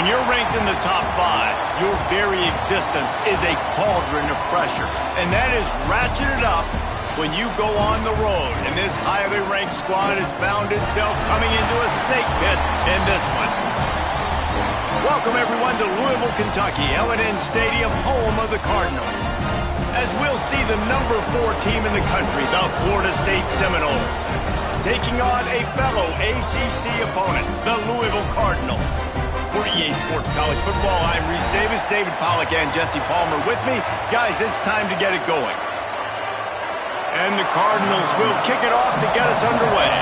When you're ranked in the top 5, your very existence is a cauldron of pressure. And that is ratcheted up when you go on the road. And this highly ranked squad has found itself coming into a snake pit in this one. Welcome, everyone, to Louisville, Kentucky, L&N Stadium, home of the Cardinals. As we'll see the number 4 team in the country, the Florida State Seminoles, taking on a fellow ACC opponent, the Louisville Cardinals. For EA Sports College Football, I'm Reese Davis, David Pollack, and Jesse Palmer with me. Guys, it's time to get it going. And the Cardinals will kick it off to get us underway.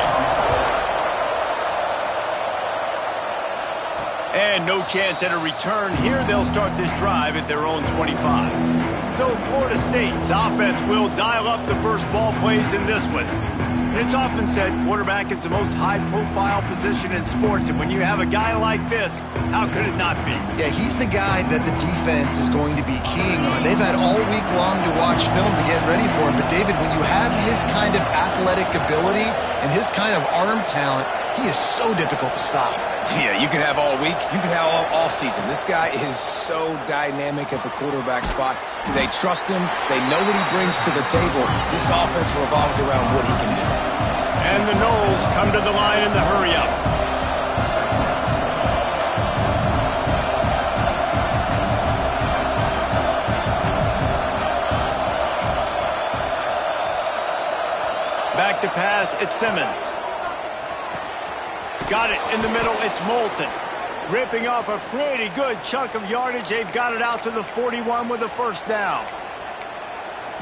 And no chance at a return here. They'll start this drive at their own 25. So Florida State's offense will dial up the first ball plays in this one. It's often said quarterback is the most high-profile position in sports, and when you have a guy like this, how could it not be? Yeah, he's the guy that the defense is going to be keying on. They've had all week long to watch film to get ready for him, but David, when you have his kind of athletic ability and his kind of arm talent, he is so difficult to stop. Yeah, you can have all week, you can have all season. This guy is so dynamic at the quarterback spot. They trust him. They know what he brings to the table. This offense revolves around what he can do. And the Noles come to the line in the hurry-up. Back to pass, it's Simmons. Got it in the middle, it's Moulton. Ripping off a pretty good chunk of yardage. They've got it out to the 41 with a first down.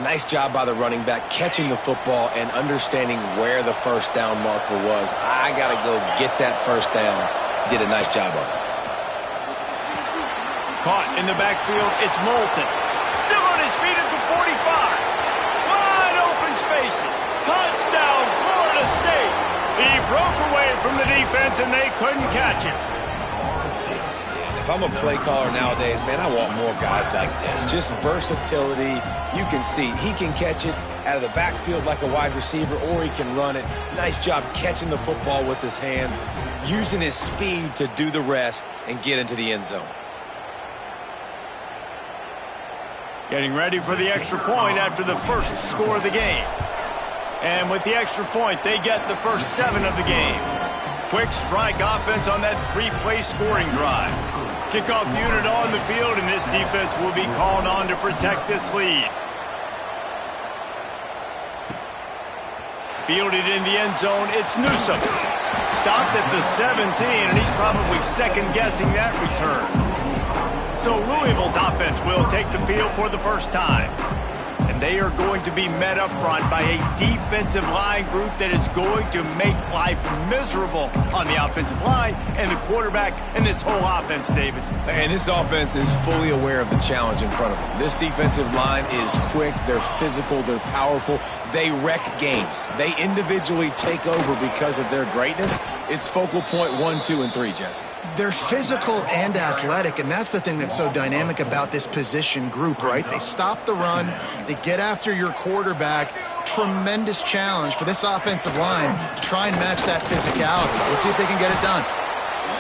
Nice job by the running back, catching the football and understanding where the first down marker was. I got to go get that first down. Did a nice job of it. Caught in the backfield, it's Moulton. Still on his feet at the 45. Wide open spacing. Touchdown, Florida State. He broke away from the defense, and they couldn't catch him. If I'm a play caller nowadays, man, I want more guys like this. Just versatility. You can see he can catch it out of the backfield like a wide receiver, or he can run it. Nice job catching the football with his hands, using his speed to do the rest and get into the end zone. Getting ready for the extra point after the first score of the game. And with the extra point, they get the first 7 of the game. Quick strike offense on that 3-play scoring drive. Kickoff unit on the field, and this defense will be called on to protect this lead. Fielded in the end zone, it's Newsome. Stopped at the 17, and he's probably second-guessing that return. So Louisville's offense will take the field for the first time. And they are going to be met up front by a defensive line group that is going to make life miserable on the offensive line and the quarterback and this whole offense, David. And this offense is fully aware of the challenge in front of them. This defensive line is quick, they're physical, they're powerful. They wreck games. They individually take over because of their greatness. It's focal point 1, 2, and 3, Jesse. They're physical and athletic, and that's the thing that's so dynamic about this position group, right? They stop the run, they get after your quarterback. Tremendous challenge for this offensive line to try and match that physicality. We'll see if they can get it done.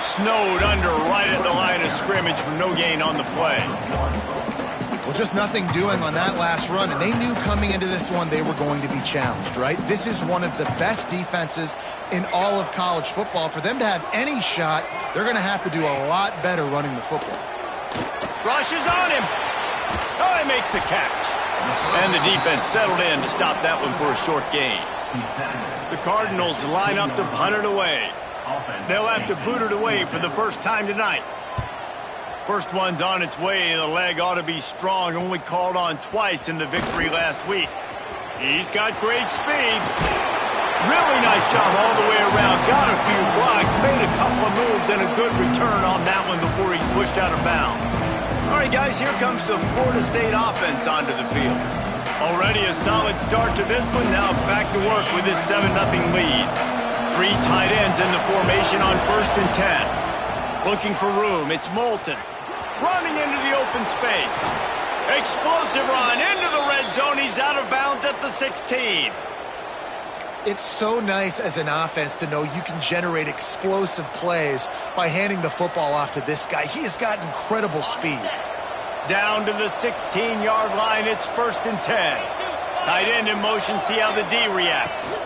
Snowed under right at the line of scrimmage for no gain on the play. Well, just nothing doing on that last run, and they knew coming into this one they were going to be challenged, right? This is one of the best defenses in all of college football. For them to have any shot, they're going to have to do a lot better running the football. Rush is on him. Oh, he makes the catch. And the defense settled in to stop that one for a short gain. The Cardinals line up to punt it away. They'll have to boot it away for the first time tonight. First one's on its way. The leg ought to be strong. Only called on twice in the victory last week. He's got great speed. Really nice job all the way around. Got a few blocks. Made a couple of moves and a good return on that one before he's pushed out of bounds. All right, guys, here comes the Florida State offense onto the field. Already a solid start to this one. Now back to work with this 7-0 lead. 3 tight ends in the formation on 1st and 10. Looking for room. It's Moulton. Running into the open space. Explosive run into the red zone. He's out of bounds at the 16. It's so nice as an offense to know you can generate explosive plays by handing the football off to this guy. He has got incredible speed. Down to the 16-yard line, it's 1st and 10. Tight end in motion, see how the D reacts.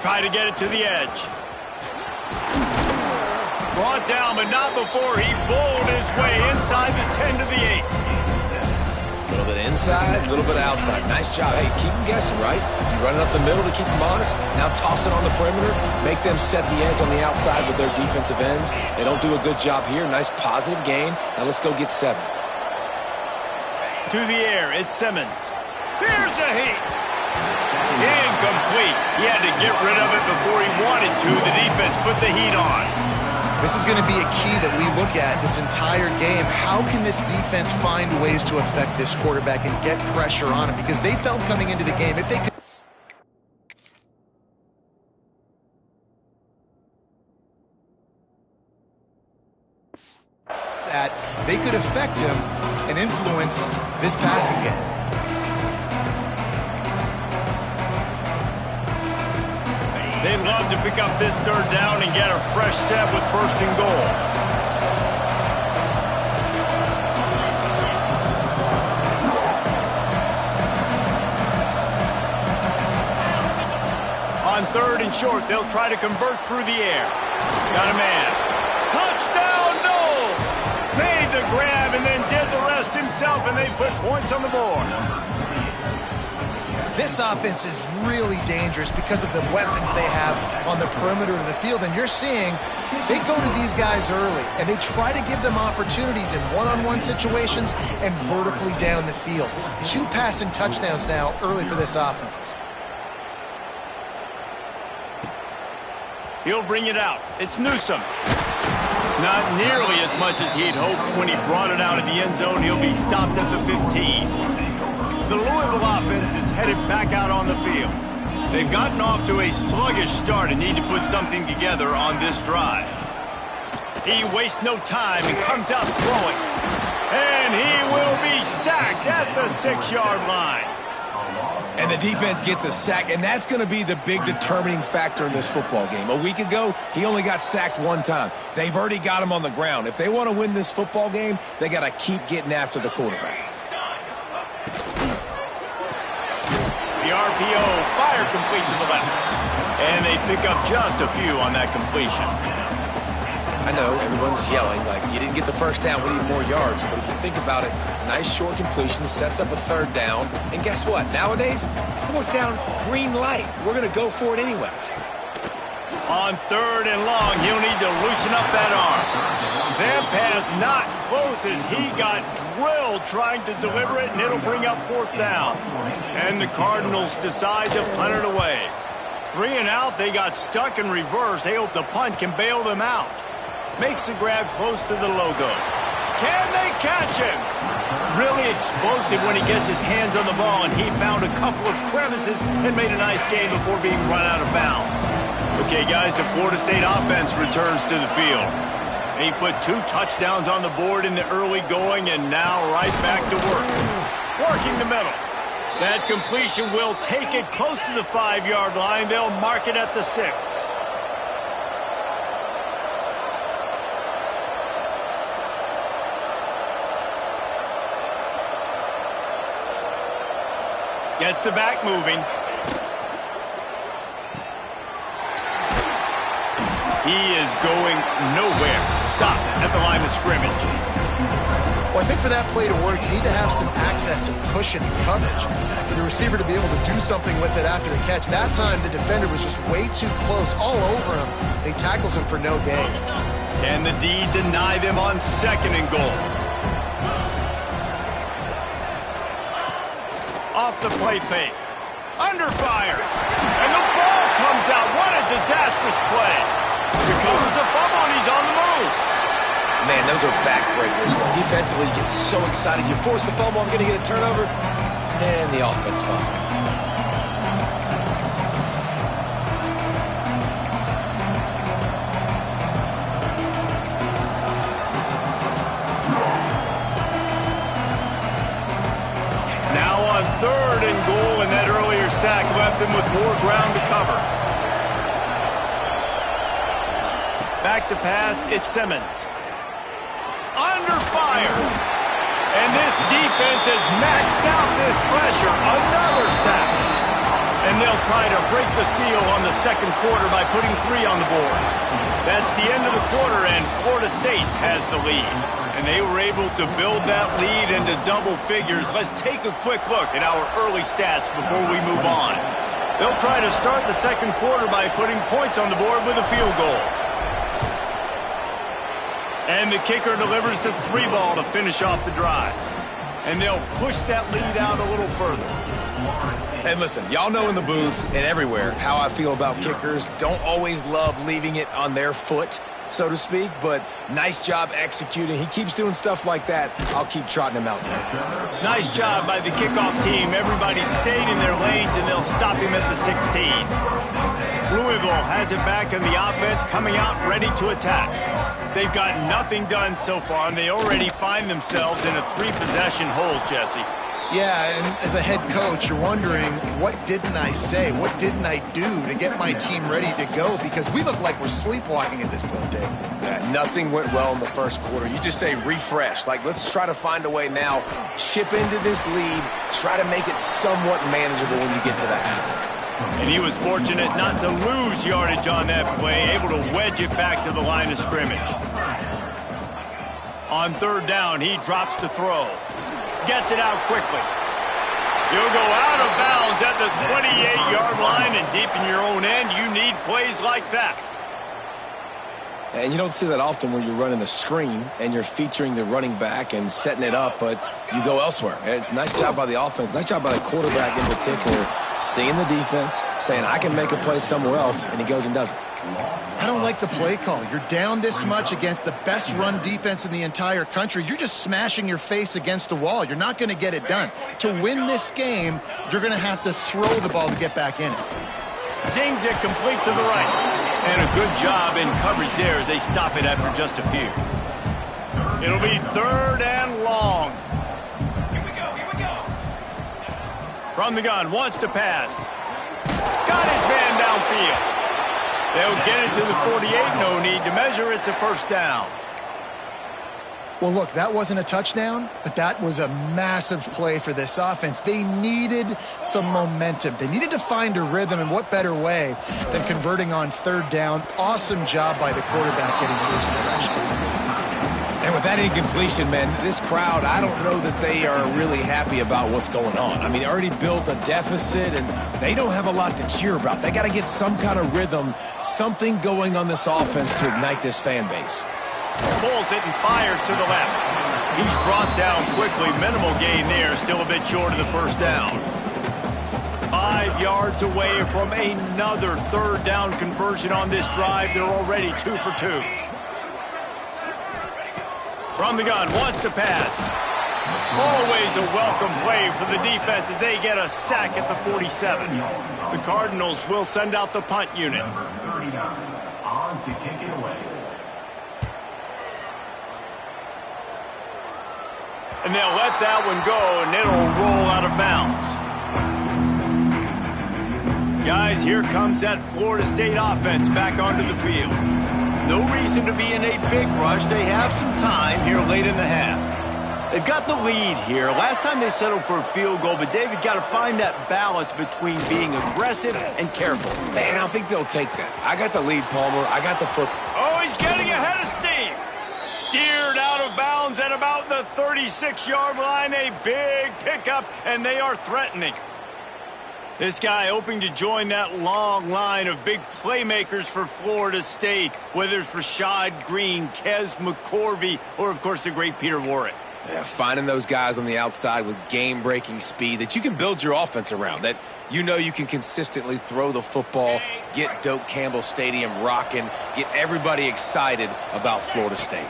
Try to get it to the edge. Brought down, but not before he bowled his way inside the 10 to the 8. A little bit inside, a little bit outside. Nice job. Hey, keep them guessing, right? You run it up the middle to keep them honest. Now toss it on the perimeter. Make them set the edge on the outside with their defensive ends. They don't do a good job here. Nice positive gain. Now let's go get 7. To the air, it's Simmons. Here's a heat. Incomplete. He had to get rid of it before he wanted to. The defense put the heat on. This is going to be a key that we look at this entire game. How can this defense find ways to affect this quarterback and get pressure on him? Because they felt coming into the game, if they could that, they could affect him and influence this passing game. They'd love to pick up this 3rd down and get a fresh set with 1st and goal. On 3rd and short, they'll try to convert through the air. Got a man. Touchdown, Knowles! Made the grab and then did the rest himself, and they put points on the board. This offense is really dangerous because of the weapons they have on the perimeter of the field. And you're seeing they go to these guys early, and they try to give them opportunities in one-on-one situations and vertically down the field. 2 passing touchdowns now early for this offense. He'll bring it out. It's Newsome. Not nearly as much as he'd hoped when he brought it out of the end zone. He'll be stopped at the 15. The Louisville offense is headed back out on the field. They've gotten off to a sluggish start and need to put something together on this drive. He wastes no time and comes out throwing. And he will be sacked at the 6-yard line. And the defense gets a sack, and that's going to be the big determining factor in this football game. A week ago, he only got sacked 1 time. They've already got him on the ground. If they want to win this football game, they got to keep getting after the quarterback. The RPO, fire complete to the left. And they pick up just a few on that completion. I know everyone's yelling like you didn't get the 1st down, we need more yards. But if you think about it, nice short completion sets up a 3rd down. And guess what? Nowadays, 4th down, green light. We're going to go for it anyways. On 3rd and long, he'll need to loosen up that arm. That pass not close as he got drilled trying to deliver it, and it'll bring up 4th down. And the Cardinals decide to punt it away. 3 and out, they got stuck in reverse. They hope the punt can bail them out. Makes the grab close to the logo. Can they catch him? Really explosive when he gets his hands on the ball, and he found a couple of crevices and made a nice game before being run out of bounds. Okay, guys, the Florida State offense returns to the field. He put 2 touchdowns on the board in the early going, and now right back to work. Working the middle. That completion will take it close to the 5-yard line. They'll mark it at the 6. Gets the back moving. He is going nowhere. Stop at the line of scrimmage. Well, I think for that play to work, you need to have some access and cushion and coverage for the receiver to be able to do something with it after the catch. That time, the defender was just way too close, all over him, and he tackles him for no gain. Can the D deny them on 2nd and goal? Off the play fake. Under fire. And the ball comes out. What a disastrous play. Recovers the fumble, and he's on the move. Man, those are backbreakers. Defensively, you get so excited. You force the fumble, I'm going to get a turnover, and the offense falls off. Now on 3rd and goal, and that earlier sack left them with more ground to cover. Back to pass, it's Simmons. Under fire. And this defense has maxed out this pressure. Another sack. And they'll try to break the seal on the second quarter by putting 3 on the board. That's the end of the quarter, and Florida State has the lead. And they were able to build that lead into double figures. Let's take a quick look at our early stats before we move on. They'll try to start the second quarter by putting points on the board with a field goal. And the kicker delivers the 3 ball to finish off the drive. And they'll push that lead out a little further. And listen, y'all know in the booth and everywhere how I feel about kickers. Don't always love leaving it on their foot, so to speak, but nice job executing. He keeps doing stuff like that. I'll keep trotting him out there. Nice job by the kickoff team. Everybody stayed in their lanes, and they'll stop him at the 16. Louisville has it back in the offense, coming out ready to attack. They've got nothing done so far, and they already find themselves in a 3-possession hole, Jesse. Yeah, and as a head coach, you're wondering, what didn't I say? What didn't I do to get my team ready to go? Because we look like we're sleepwalking at this point, Dave. Yeah, nothing went well in the first quarter. You just say refresh. Like, let's try to find a way now, chip into this lead, try to make it somewhat manageable when you get to the half. And he was fortunate not to lose yardage on that play, able to wedge it back to the line of scrimmage. On third down, he drops to throw. Gets it out quickly. You'll go out of bounds at the 28-yard line, and deep in your own end, you need plays like that. And you don't see that often where you're running a screen and you're featuring the running back and setting it up, but you go elsewhere. It's a nice job by the offense, nice job by the quarterback in particular, seeing the defense, saying, I can make a play somewhere else, and he goes and does it. I don't like the play call. You're down this much against the best run defense in the entire country. You're just smashing your face against the wall. You're not going to get it done. To win this game, you're going to have to throw the ball to get back in it. Zings it complete to the right. And a good job in coverage there as they stop it after just a few. It'll be 3rd and long. Here we go. From the gun, wants to pass. Got his man downfield. They'll get it to the 48, no need to measure. It's a first down. Well, look, that wasn't a touchdown, but that was a massive play for this offense. They needed some momentum. They needed to find a rhythm, and what better way than converting on 3rd down. Awesome job by the quarterback getting through his progression. And with that incompletion, man, this crowd, I don't know that they are really happy about what's going on. I mean, they already built a deficit, and they don't have a lot to cheer about. They got to get some kind of rhythm, something going on this offense to ignite this fan base. Pulls it and fires to the left. He's brought down quickly. Minimal gain there, still a bit short of the first down. 5 yards away from another 3rd down conversion on this drive. They're already 2 for 2. From the gun, wants to pass. Always a welcome play for the defense as they get a sack at the 47. The Cardinals will send out the punt unit. On to kick it away. And they'll let that one go, and it'll roll out of bounds. Guys, here comes that Florida State offense back onto the field. No reason to be in a big rush. They have some time here late in the half. They've got the lead here. Last time they settled for a field goal, but David got to find that balance between being aggressive and careful. Man, I think they'll take that. I got the lead, Palmer. I got the foot. Oh, he's getting ahead of steam. Steered out of bounds at about the 36-yard line. A big pickup, and they are threatening. This guy hoping to join that long line of big playmakers for Florida State, whether it's Rashad Green, Kez McCorvey, or, of course, the great Peter Warrick. Yeah, finding those guys on the outside with game-breaking speed that you can build your offense around, that you know you can consistently throw the football, get Doak Campbell Stadium rocking, get everybody excited about Florida State.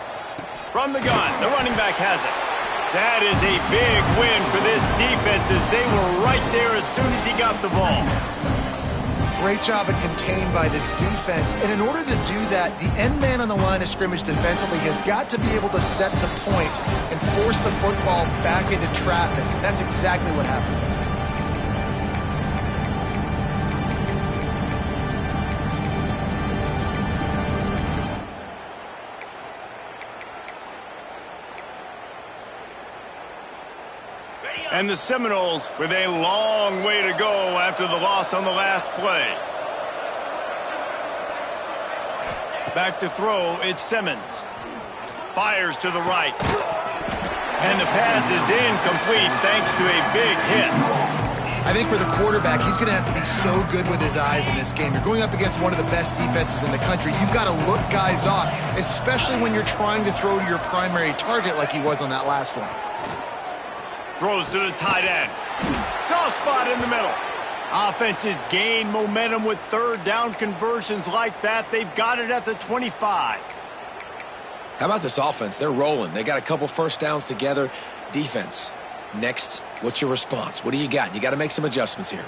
From the gun, the running back has it. That is a big win for this defense as they were right there as soon as he got the ball. Great job at contained by this defense. And in order to do that, the end man on the line of scrimmage defensively has got to be able to set the point and force the football back into traffic. That's exactly what happened. And the Seminoles with a long way to go after the loss on the last play. Back to throw, it's Simmons. Fires to the right. And the pass is incomplete thanks to a big hit. I think for the quarterback, he's going to have to be so good with his eyes in this game. You're going up against one of the best defenses in the country. You've got to look guys off, especially when you're trying to throw to your primary target like he was on that last one. Throws to the tight end. Soft spot in the middle. Offenses gain momentum with third down conversions like that. They've got it at the 25. How about this offense? They're rolling. They got a couple first downs together. Defense. Next, what's your response? What do you got? You got to make some adjustments here.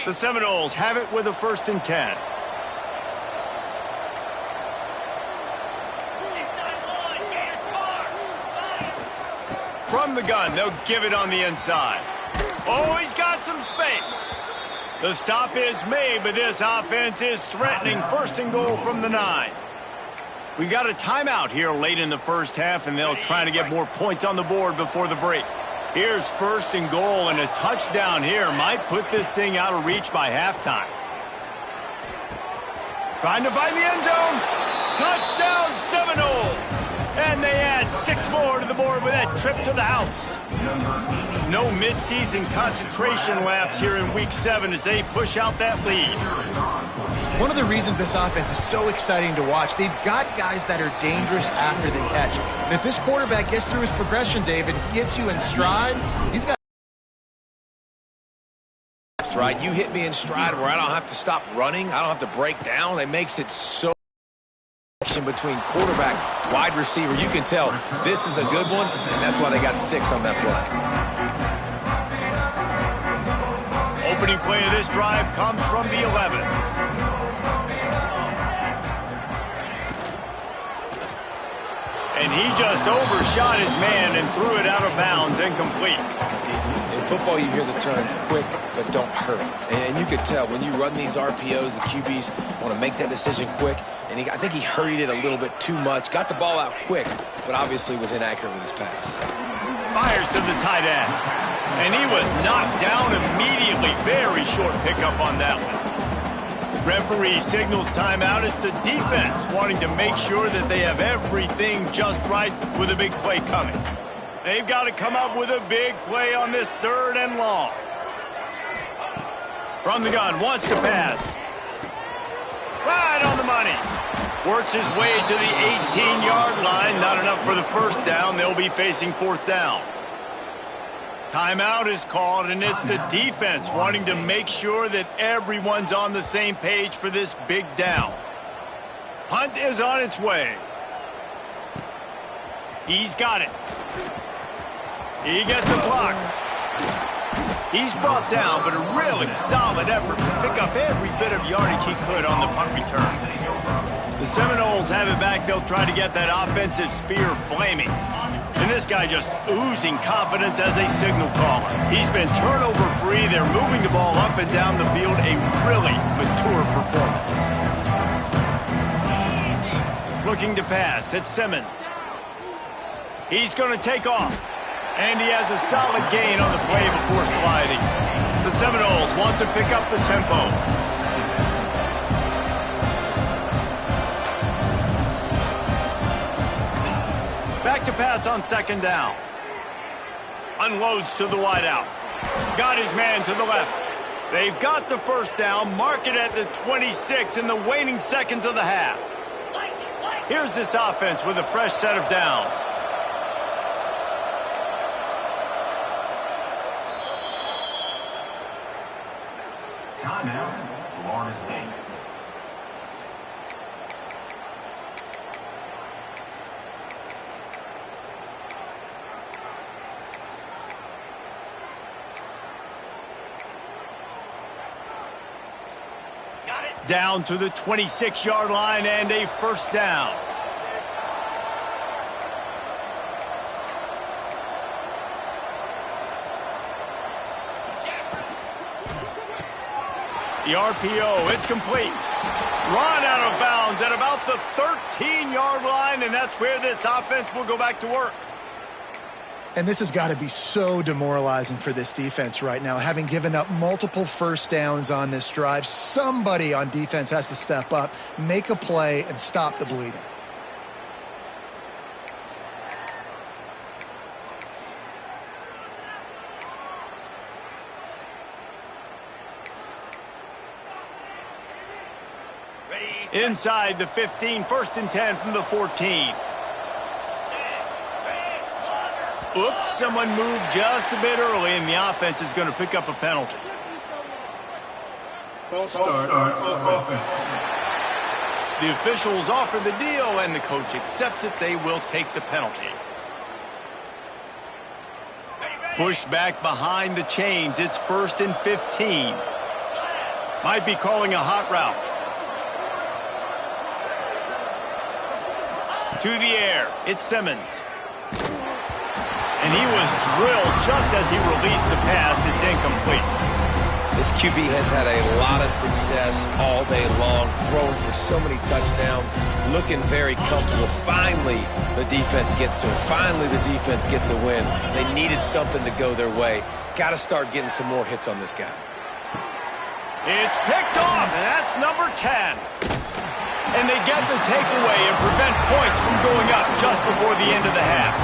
The Seminoles have it with a 1st and 10. From the gun, they'll give it on the inside. Oh, he's got some space. The stop is made, but this offense is threatening 1st and goal from the 9. We got a timeout here late in the first half, and they'll try to get more points on the board before the break. Here's 1st and goal, and a touchdown here might put this thing out of reach by halftime. Trying to find the end zone. Touchdown Seminoles! And they add 6 more to the board with that trip to the house. No midseason concentration laps here in Week 7 as they push out that lead. One of the reasons this offense is so exciting to watch, they've got guys that are dangerous after the catch. And if this quarterback gets through his progression, David, gets you in stride, he's got... Right, you hit me in stride where I don't have to stop running. I don't have to break down. It makes it so... between quarterback, wide receiver. You can tell this is a good one, and that's why they got 6 on that play. Opening play of this drive comes from the 11. And he just overshot his man and threw it out of bounds, incomplete. In football, you hear the term quick, but don't hurry. And you could tell when you run these RPOs, the QBs want to make that decision quick. And I think he hurried it a little bit too much. Got the ball out quick, but obviously was inaccurate with his pass. Fires to the tight end. And he was knocked down immediately. Very short pickup on that one. Referee signals timeout. It's the defense wanting to make sure that they have everything just right with a big play coming. They've got to come up with a big play on this 3rd and long. From the gun, wants to pass. Right on the money. Works his way to the 18-yard line. Not enough for the 1st down. They'll be facing 4th down. Timeout is called, and it's the defense wanting to make sure that everyone's on the same page for this big down. Punt is on its way. He's got it. He gets a block. He's brought down, but a really solid effort to pick up every bit of yardage he could on the punt return. The Seminoles have it back. They'll try to get that offensive spear flaming. And this guy just oozing confidence as a signal caller. He's been turnover-free. They're moving the ball up and down the field. A really mature performance. Looking to pass. It's Simmons. He's going to take off. And he has a solid gain on the play before sliding. The Seminoles want to pick up the tempo. Back to pass on 2nd down. Unloads to the wideout. Got his man to the left. They've got the 1st down. Mark it at the 26 in the waning seconds of the half. Here's this offense with a fresh set of downs. Timeout, Florida State. Down to the 26-yard line and a 1st down. The RPO, it's complete. Run out of bounds at about the 13-yard line, and that's where this offense will go back to work. And this has got to be so demoralizing for this defense right now. Having given up multiple first downs on this drive, somebody on defense has to step up, make a play, and stop the bleeding. Inside the 15, 1st and 10 from the 14. Oops, someone moved just a bit early, and the offense is going to pick up a penalty. False start on offense. The officials offer the deal, and the coach accepts it. They will take the penalty. Pushed back behind the chains. It's 1st and 15. Might be calling a hot route. To the air, it's Simmons. And he was drilled just as he released the pass. It's incomplete. This QB has had a lot of success all day long, throwing for so many touchdowns, looking very comfortable. Finally, the defense gets to him. Finally, the defense gets a win. They needed something to go their way. Got to start getting some more hits on this guy. It's picked off, and that's number 10. And they get the takeaway and prevent points from going up just before the end of the half.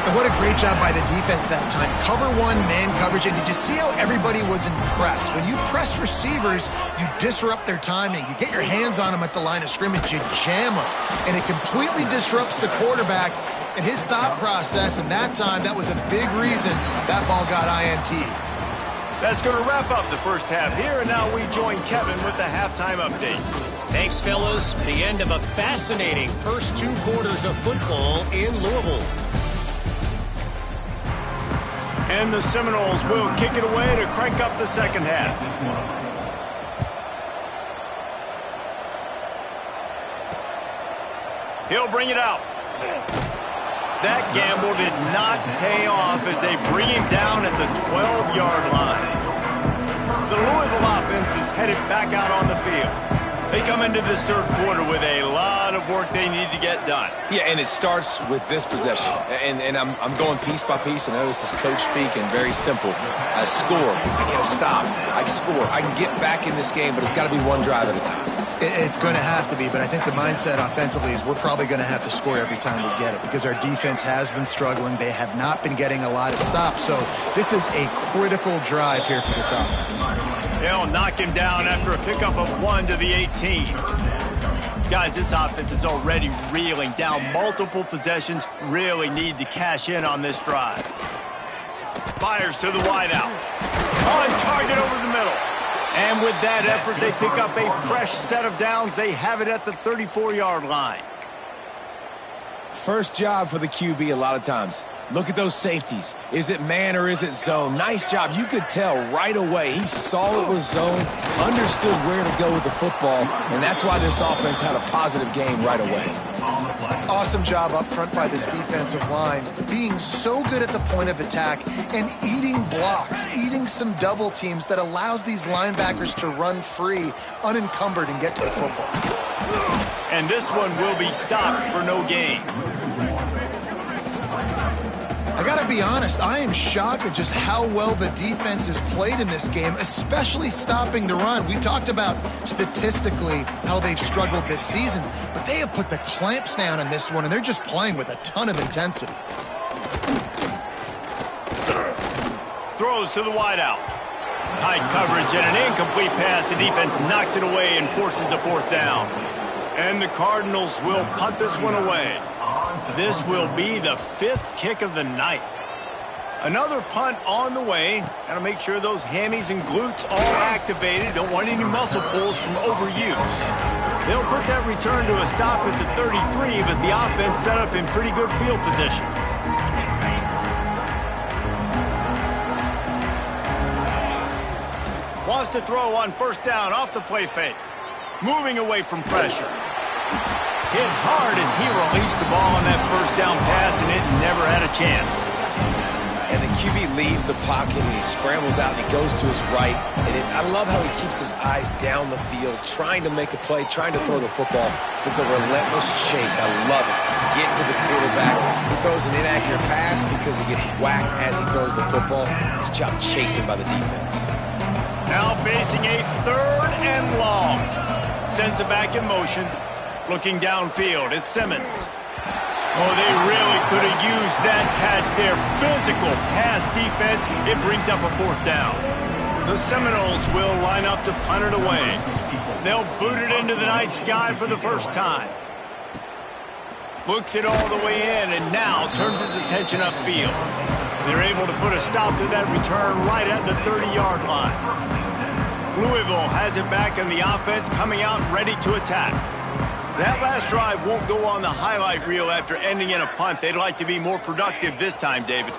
And what a great job by the defense that time. Cover one, man coverage. And did you see how everybody was impressed? When you press receivers, you disrupt their timing. You get your hands on them at the line of scrimmage. You jam them. And it completely disrupts the quarterback and his thought process. And that time, that was a big reason that ball got INT. That's going to wrap up the first half here. And now we join Kevin with the halftime update. Thanks, fellas. The end of a fascinating first 2 quarters of football in Louisville. And the Seminoles will kick it away to crank up the second half. He'll bring it out. That gamble did not pay off as they bring him down at the 12-yard line. The Louisville offense is headed back out on the field. They come into this third quarter with a lot of work they need to get done. Yeah, and it starts with this possession. And I'm going piece by piece. I know this is coach speak and very simple. I score. I get a stop. I score. I can get back in this game, but it's got to be one drive at a time. It's going to have to be, but I think the mindset offensively is we're probably going to have to score every time we get it because our defense has been struggling. They have not been getting a lot of stops. So this is a critical drive here for this offense. They'll knock him down after a pickup of 1 to the 18. Guys, this offense is already reeling down multiple possessions. Really need to cash in on this drive. Fires to the wideout. On target over the middle. And with that effort, they pick up a fresh set of downs. They have it at the 34-yard line. First job for the QB a lot of times. Look at those safeties. Is it man or is it zone? Nice job. You could tell right away. He saw it was zone, understood where to go with the football, and that's why this offense had a positive game right away. Awesome job up front by this defensive line, being so good at the point of attack and eating blocks, eating some double teams that allows these linebackers to run free, unencumbered, and get to the football. And this one will be stopped for no gain. I got to be honest, I am shocked at just how well the defense has played in this game, especially stopping the run. We talked about statistically how they've struggled this season, but they have put the clamps down in this one, and they're just playing with a ton of intensity. Throws to the wideout. Tight coverage and an incomplete pass. The defense knocks it away and forces a 4th down. And the Cardinals will punt this one away. This will be the 5th kick of the night. Another punt on the way. Got to make sure those hammies and glutes all activated. Don't want any muscle pulls from overuse. They'll put that return to a stop at the 33, but the offense set up in pretty good field position. Wants to throw on 1st down off the play fake. Moving away from pressure. Hit hard as he released the ball on that 1st down pass, and it never had a chance. and the QB leaves the pocket, and he scrambles out, and he goes to his right. And I love how he keeps his eyes down the field, trying to make a play, trying to throw the football, but the relentless chase. I love it. Getting to the quarterback. He throws an inaccurate pass because he gets whacked as he throws the football. Nice job chasing by the defense. Now facing a 3rd and long. Sends it back in motion. Looking downfield, it's Simmons. Oh, they really could have used that catch there. Physical pass defense. It brings up a 4th down. The Seminoles will line up to punt it away. They'll boot it into the night sky for the first time. Looks it all the way in and now turns his attention upfield. They're able to put a stop to that return right at the 30-yard line. Louisville has it back in the offense, coming out ready to attack. That last drive won't go on the highlight reel after ending in a punt. They'd like to be more productive this time, David.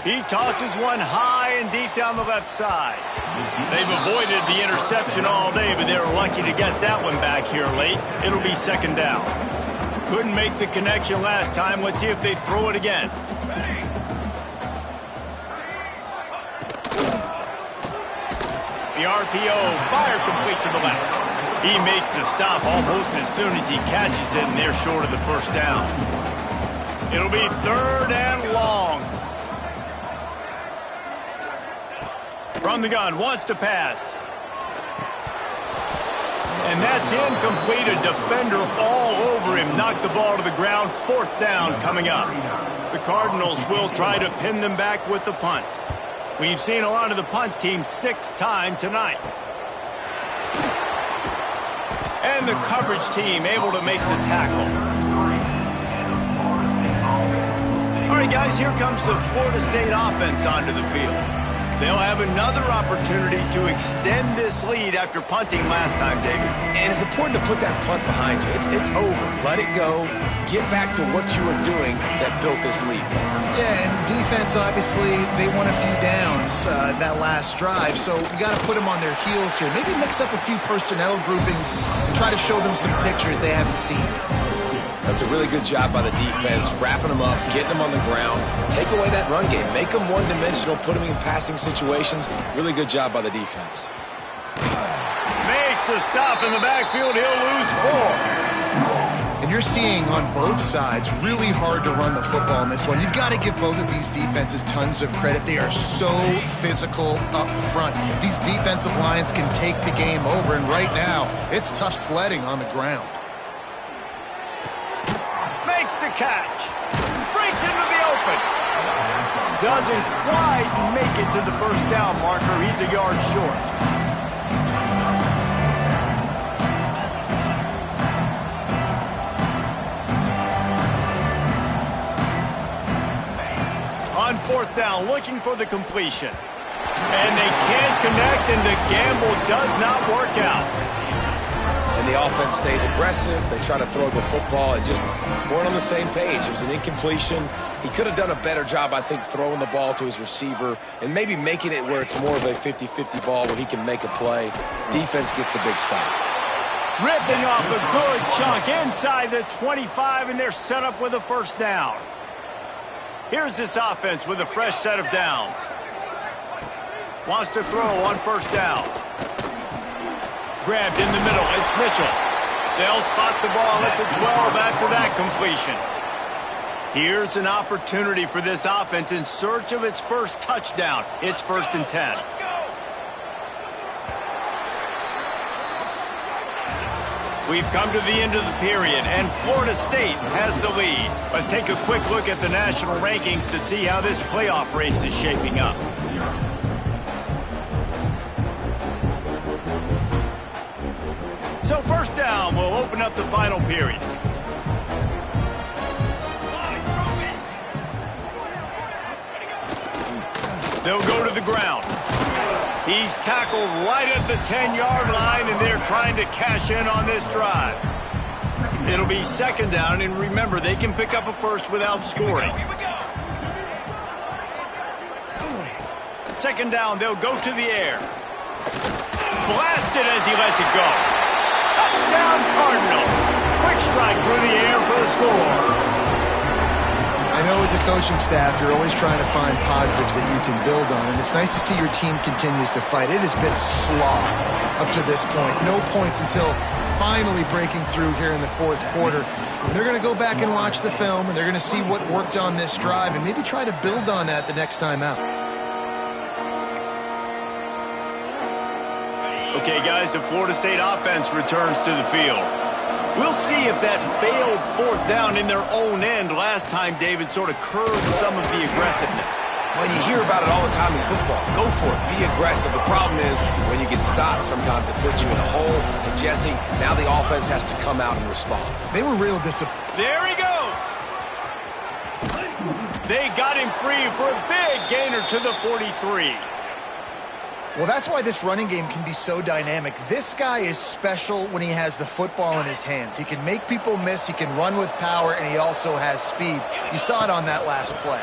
He tosses one high and deep down the left side. They've avoided the interception all day, but they were lucky to get that one back here late. It'll be 2nd down. Couldn't make the connection last time. Let's see if they throw it again. The RPO, fire complete to the left. He makes the stop almost as soon as he catches it, and they're short of the 1st down. It'll be 3rd and long. From the gun, wants to pass. And that's incomplete. A defender all over him. Knocked the ball to the ground. 4th down coming up. The Cardinals will try to pin them back with the punt. We've seen a lot of the punt team 6th time tonight. And the coverage team able to make the tackle. All right, guys, here comes the Florida State offense onto the field. They'll have another opportunity to extend this lead after punting last time, David. And it's important to put that punt behind you. It's over. Let it go. Get back to what you were doing that built this lead. Yeah, and defense, obviously, they won a few downs that last drive, so you got to put them on their heels here. Maybe mix up a few personnel groupings and try to show them some pictures they haven't seen. That's a really good job by the defense, wrapping them up, getting them on the ground. Take away that run game. Make them one-dimensional, put them in passing situations. Really good job by the defense. Makes a stop in the backfield. He'll lose 4. And you're seeing on both sides really hard to run the football in this one. You've got to give both of these defenses tons of credit. They are so physical up front. These defensive lines can take the game over, and right now, it's tough sledding on the ground. Makes the catch. Breaks into the open. Doesn't quite make it to the 1st down marker. He's a yard short. On 4th down, looking for the completion. And they can't connect, and the gamble does not work out. And the offense stays aggressive. They try to throw the football and just weren't on the same page. It was an incompletion. He could have done a better job, I think, throwing the ball to his receiver and maybe making it where it's more of a 50-50 ball where he can make a play. Defense gets the big stop. Ripping off a good chunk inside the 25, and they're set up with a 1st down. Here's this offense with a fresh set of downs. Wants to throw on 1st down. Grabbed in the middle, it's Mitchell. They'll spot the ball at the 12 after that completion. Here's an opportunity for this offense in search of its 1st touchdown. It's 1st and 10. We've come to the end of the period, and Florida State has the lead. Let's take a quick look at the national rankings to see how this playoff race is shaping up. So 1st down will open up the final period. They'll go to the ground. He's tackled right at the 10-yard line, and they're trying to cash in on this drive. It'll be 2nd down, and remember, they can pick up a 1st without scoring. 2nd down, they'll go to the air. Blasted as he lets it go. Touchdown, Cardinals. Quick strike through the air for the score. I know as a coaching staff, you're always trying to find positives that you can build on, and it's nice to see your team continues to fight. It has been a slog up to this point. No points until finally breaking through here in the fourth quarter. And they're going to go back and watch the film, and they're going to see what worked on this drive and maybe try to build on that the next time out. Okay, guys, the Florida State offense returns to the field. We'll see if that failed fourth down in their own end last time, David, sort of curbed some of the aggressiveness. Well, you hear about it all the time in football. Go for it. Be aggressive. The problem is when you get stopped, sometimes it puts you in a hole. And, Jesse, now the offense has to come out and respond. They were real disappointed. There he goes. They got him free for a big gainer to the 43. Well, that's why this running game can be so dynamic. This guy is special when he has the football in his hands. He can make people miss, he can run with power, and he also has speed. You saw it on that last play.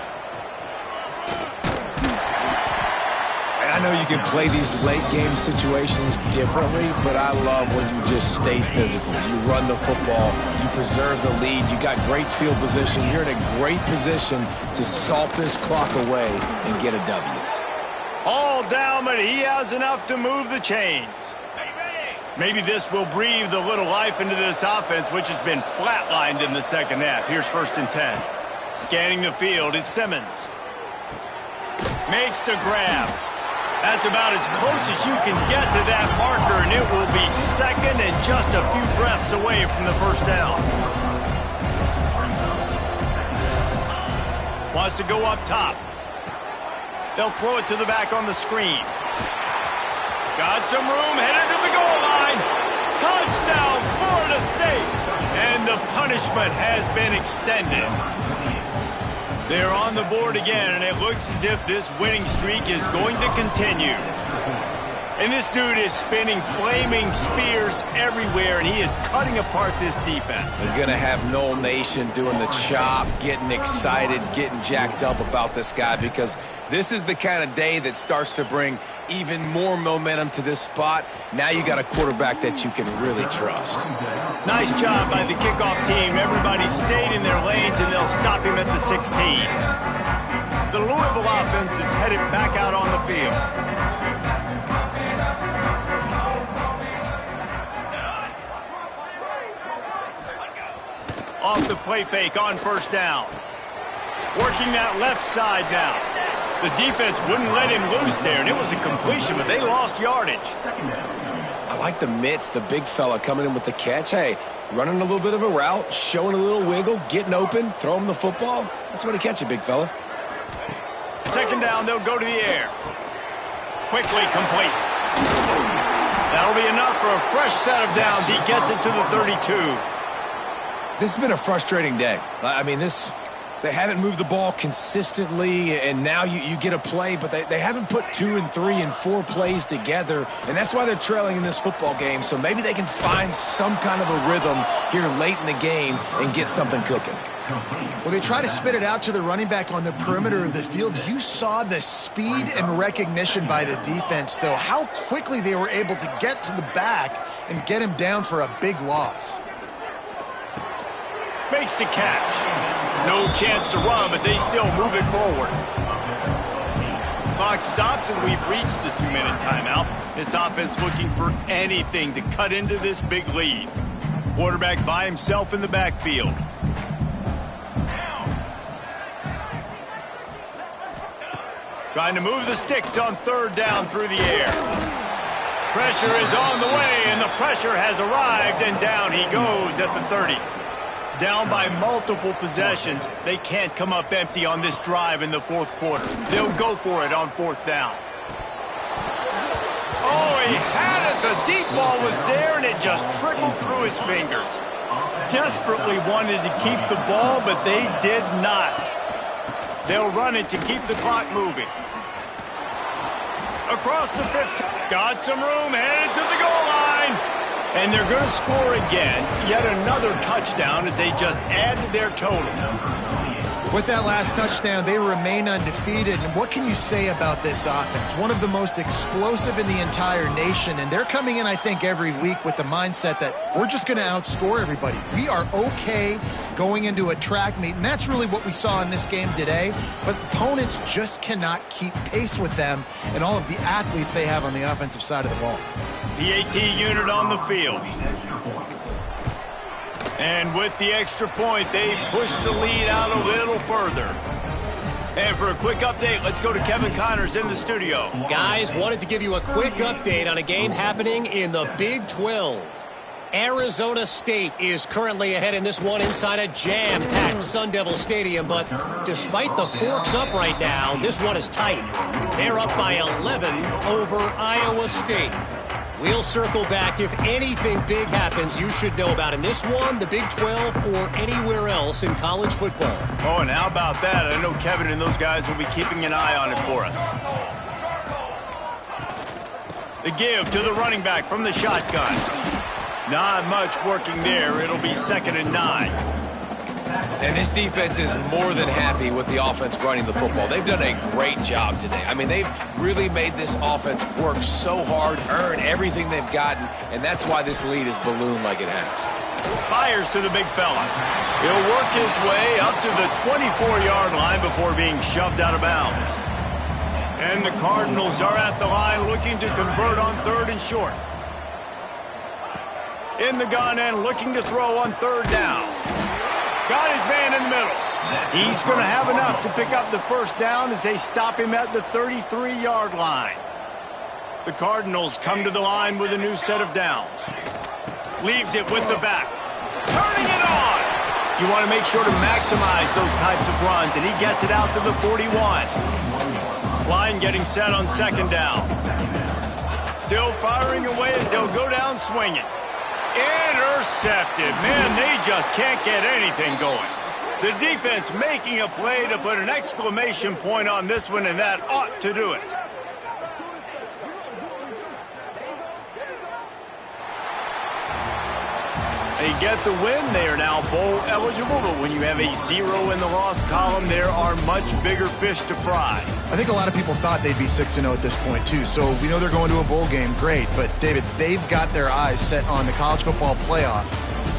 And I know you can play these late game situations differently, but I love when you just stay physical. You run the football, you preserve the lead, you got great field position. You're in a great position to salt this clock away and get a W. All down, but he has enough to move the chains. Maybe this will breathe a little life into this offense, which has been flatlined in the second half. Here's 1st and 10. Scanning the field, it's Simmons. Makes the grab. That's about as close as you can get to that marker, and it will be second and just a few breaths away from the first down. Wants to go up top. They'll throw it to the back on the screen. Got some room, headed to the goal line. Touchdown, Florida State. And the punishment has been extended. They're on the board again, and it looks as if this winning streak is going to continue. And this dude is spinning flaming spears everywhere, and he is cutting apart this defense. They're going to have Noel Nation doing the chop, getting excited, getting jacked up about this guy, because this is the kind of day that starts to bring even more momentum to this spot. Now you got a quarterback that you can really trust. Nice job by the kickoff team. Everybody stayed in their lanes, and they'll stop him at the 16. The Louisville offense is headed back out on the field. Off the play fake on 1st down. Working that left side now. The defense wouldn't let him loose there, and it was a completion, but they lost yardage. I like the mitts, the big fella coming in with the catch. Hey, running a little bit of a route, showing a little wiggle, getting open, throw him the football. That's what to catch it, big fella. 2nd down, they'll go to the air. Quickly complete. That'll be enough for a fresh set of downs. He gets it to the 32. This has been a frustrating day. I mean, they haven't moved the ball consistently, and now you get a play, but they haven't put 2 and 3 and 4 plays together, and that's why they're trailing in this football game. So maybe they can find some kind of a rhythm here late in the game and get something cooking. Well, they try to spit it out to the running back on the perimeter of the field. You saw the speed and recognition by the defense, though, how quickly they were able to get to the back and get him down for a big loss. Makes the catch. No chance to run, but they still move it forward. Clock stops, and we've reached the 2-minute timeout. This offense looking for anything to cut into this big lead. Quarterback by himself in the backfield. Trying to move the sticks on 3rd down through the air. Pressure is on the way, and the pressure has arrived, and down he goes at the 30. Down by multiple possessions. They can't come up empty on this drive in the 4th quarter. They'll go for it on 4th down. Oh, he had it. The deep ball was there, and it just trickled through his fingers. Desperately wanted to keep the ball, but they did not. They'll run it to keep the clock moving. Across the 15. Got some room, headed to the goal line. And they're going to score again. Yet another touchdown as they just add to their total. With that last touchdown, they remain undefeated. And what can you say about this offense? One of the most explosive in the entire nation. And they're coming in, I think, every week with the mindset that we're just going to outscore everybody. We are okay going into a track meet. And that's really what we saw in this game today. But opponents just cannot keep pace with them and all of the athletes they have on the offensive side of the ball. PAT unit on the field. And with the extra point, they push the lead out a little further. And for a quick update, let's go to Kevin Connors in the studio. Guys, wanted to give you a quick update on a game happening in the Big 12. Arizona State is currently ahead in this one inside a jam-packed Sun Devil Stadium, but despite the forks up right now, this one is tight. They're up by 11 over Iowa State. We'll circle back if anything big happens you should know about in this one, the Big 12, or anywhere else in college football. Oh, and how about that? I know Kevin and those guys will be keeping an eye on it for us. The give to the running back from the shotgun. Not much working there. It'll be 2nd and 9. And this defense is more than happy with the offense running the football. They've done a great job today. I mean, they've really made this offense work so hard, earn everything they've gotten, and that's why this lead is ballooned like it has. Fires to the big fella. He'll work his way up to the 24-yard line before being shoved out of bounds. And the Cardinals are at the line looking to convert on 3rd and short. In the gun and looking to throw on 3rd down. Got his man in the middle. He's going to have enough to pick up the 1st down as they stop him at the 33-yard line. The Cardinals come to the line with a new set of downs. Leaves it with the back. Turning it on. You want to make sure to maximize those types of runs, and he gets it out to the 41. Line getting set on 2nd down. Still firing away as they'll go down swinging. Intercepted. Man, they just can't get anything going. The defense making a play to put an exclamation point on this one, and that ought to do it. They get the win. They are now bowl eligible, but when you have a 0 in the loss column, there are much bigger fish to fry. I think a lot of people thought they'd be 6-0 at this point, too. So we know they're going to a bowl game. Great. But, David, they've got their eyes set on the college football playoff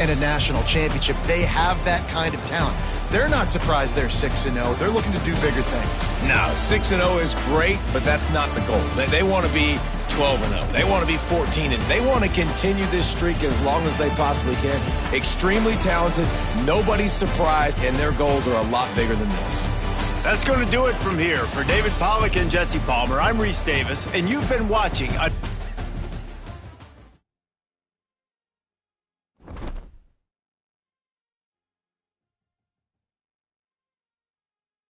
and a national championship. They have that kind of talent. They're not surprised they're 6-0. They're looking to do bigger things. No, 6-0 is great, but that's not the goal. They want to be 12-0. They want to be 14-0. They want to continue this streak as long as they possibly can. Extremely talented. Nobody's surprised, and their goals are a lot bigger than this. That's going to do it from here. For David Pollack and Jesse Palmer, I'm Reese Davis, and you've been watching a